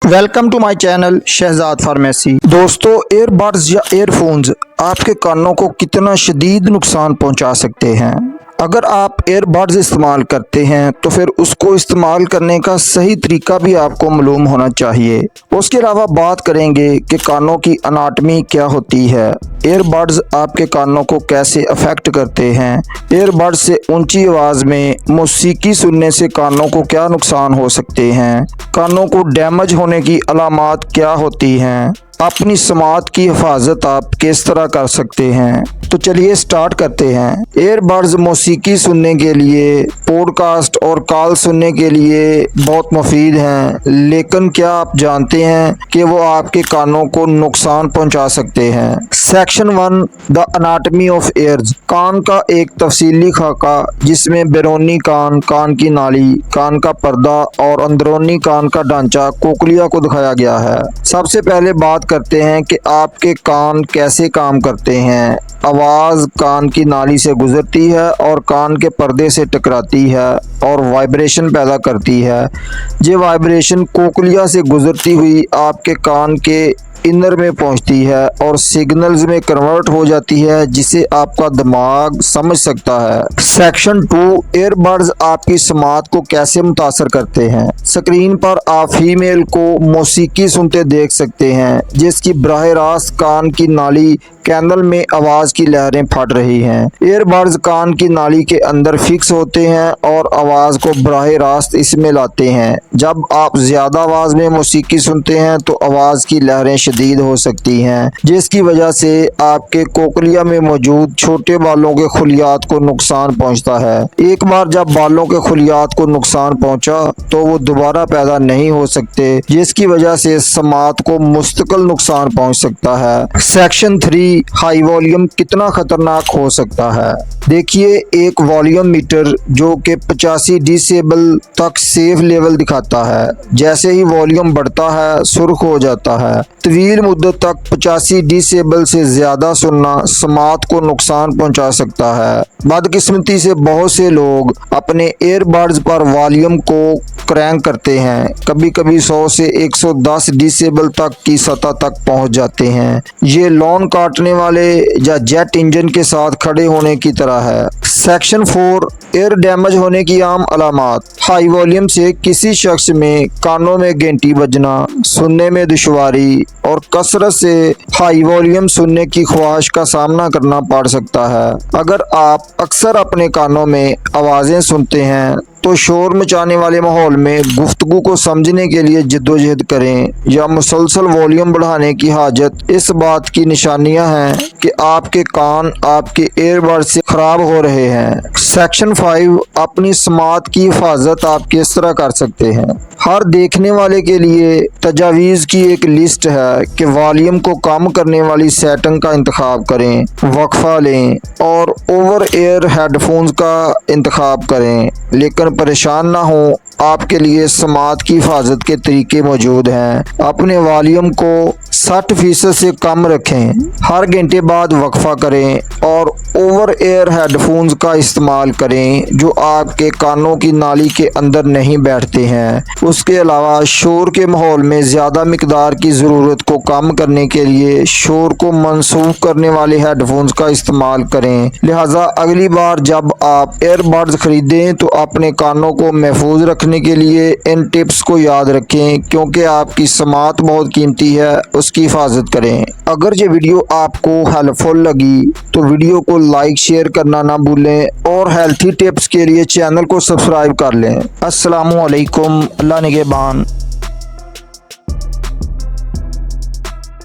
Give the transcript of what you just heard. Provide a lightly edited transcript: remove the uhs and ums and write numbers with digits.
Welcome to my channel Shahzad pharmacy. दोस्तों, earbuds या earphones आपके कानों को कितना शदीद नुकसान पहुंचा सकते हैं। अगर आप एयरबड्स इस्तेमाल करते हैं तो फिर उसको इस्तेमाल करने का सही तरीका भी आपको मालूम होना चाहिए। उसके अलावा बात करेंगे कि कानों की अनाटमी क्या होती है, एयरबड्स आपके कानों को कैसे अफेक्ट करते हैं, एयरबड्स से ऊंची आवाज़ में मौसीकी सुनने से कानों को क्या नुकसान हो सकते हैं, कानों को डैमेज होने की अलामात क्या होती हैं, अपनी समात की हिफाजत आप किस तरह कर सकते हैं। तो चलिए स्टार्ट करते हैं। एयरबड्स मौसीकी सुनने के लिए, पॉडकास्ट और कॉल सुनने के लिए बहुत मुफीद हैं, लेकिन क्या आप जानते हैं कि वो आपके कानों को नुकसान पहुंचा सकते हैं। Section 1 the anatomy of ears. कान का एक तफसीली खाका जिसमें बैरूनी कान, कान की नाली, कान का पर्दा और अंदरूनी कान का ढांचा कोकलिया को दिखाया गया है। सबसे पहले बात करते हैं कि आपके कान कैसे काम करते हैं। आवाज़ कान की नाली से गुजरती है और कान के पर्दे से टकराती है और वाइब्रेशन पैदा करती है। ये वाइब्रेशन कोकलिया से गुजरती हुई आपके कान के इनर में पहुंचती है और सिग्नल्स में कन्वर्ट हो जाती है, जिसे आपका दिमाग समझ सकता है। सेक्शन 2 एयरबड्स आपकी समात को कैसे मुतासर करते हैं। स्क्रीन पर आप फीमेल को मौसीकी सुनते देख सकते हैं जिसकी बराह रास्त कान की नाली कैनल में आवाज़ की लहरें फट रही हैं। एयरबड्स कान की नाली के अंदर फिक्स होते हैं और आवाज़ को बराह रास्त इसमें लाते हैं। जब आप ज़्यादा आवाज़ में मौसीकी सुनते हैं तो आवाज़ की लहरें शदीद हो सकती हैं, जिसकी वजह से आपके कोकलिया में मौजूद छोटे बालों के खुलियात को नुकसान पहुंचता है। एक बार जब बालों के खुलियात को नुकसान पहुंचा तो वो दोबारा पैदा नहीं हो सकते, जिसकी वजह से समात को मुस्तकिल नुकसान पहुंच सकता है। सेक्शन 3 हाई वॉल्यूम कितना खतरनाक हो सकता है। देखिए, एक वॉल्यूम मीटर जो कि 85 डेसिबल तक सेफ लेवल दिखाता है, जैसे ही वॉल्यूम बढ़ता है सुर्ख हो जाता है। तवील मुद्दत तक 85 डेसिबल से ज़्यादा सुनना समात को नुकसान पहुंचा सकता है। बदकिस्मती से बहुत से लोग अपने एयरबड्स पर वॉल्यूम को क्रैंक करते हैं, कभी कभी 100 से 110 डेसिबल तक की सतह तक पहुंच जाते हैं। ये लॉन काटने वाले या जेट इंजन के साथ खड़े होने की तरह है। सेक्शन 4 एयर डैमेज होने की आम अलामात। हाई वॉल्यूम से किसी शख्स में कानों में घंटी बजना, सुनने में दुश्वारी और कसरत से हाई वॉल्यूम सुनने की ख्वाहिश का सामना करना पड़ सकता है। अगर आप अक्सर अपने कानों में आवाज़ें सुनते हैं तो शोर मचाने वाले माहौल में गुफ्तगू को समझने के लिए जद्दोजहद करें या मुसलसल वॉल्यूम बढ़ाने की हाजत इस बात की निशानियां हैं कि आपके कान आपके एयरबड से खराब हो रहे हैं। सेक्शन 5 अपनी समात की हिफाजत आप किस तरह कर सकते हैं। हर देखने वाले के लिए तजावीज़ की एक लिस्ट है कि वॉल्यूम को कम करने वाली सेटिंग का इंतखाब करें, वक्फा लें और ओवर एयर हेडफोन्स का इंतखाब करें, लेकिन परेशान ना हो, आपके लिए समात की हिफाजत के तरीके मौजूद हैं। अपने वॉल्यूम को 60% से कम रखें, हर घंटे बाद वक्फा करें और ओवर एयर हेडफोन्स का इस्तेमाल करें जो आपके कानों की नाली के अंदर नहीं बैठते हैं। उसके अलावा शोर के माहौल में ज़्यादा मिकदार की ज़रूरत को कम करने के लिए शोर को मनसूख करने वाले हेडफोन्स का इस्तेमाल करें। लिहाजा अगली बार जब आप एयरबड्स खरीदें तो अपने कानों को महफूज रखने के लिए इन टिप्स को याद रखें, क्योंकि आपकी समात बहुत कीमती है, उसकी हिफाजत करें। अगर ये वीडियो आपको हेल्पफुल लगी तो वीडियो को लाइक शेयर करना ना भूलें और हेल्थी टिप्स के लिए चैनल को सब्सक्राइब कर लें। अस्सलामु अलैकुम, अल्लाह निगहबान।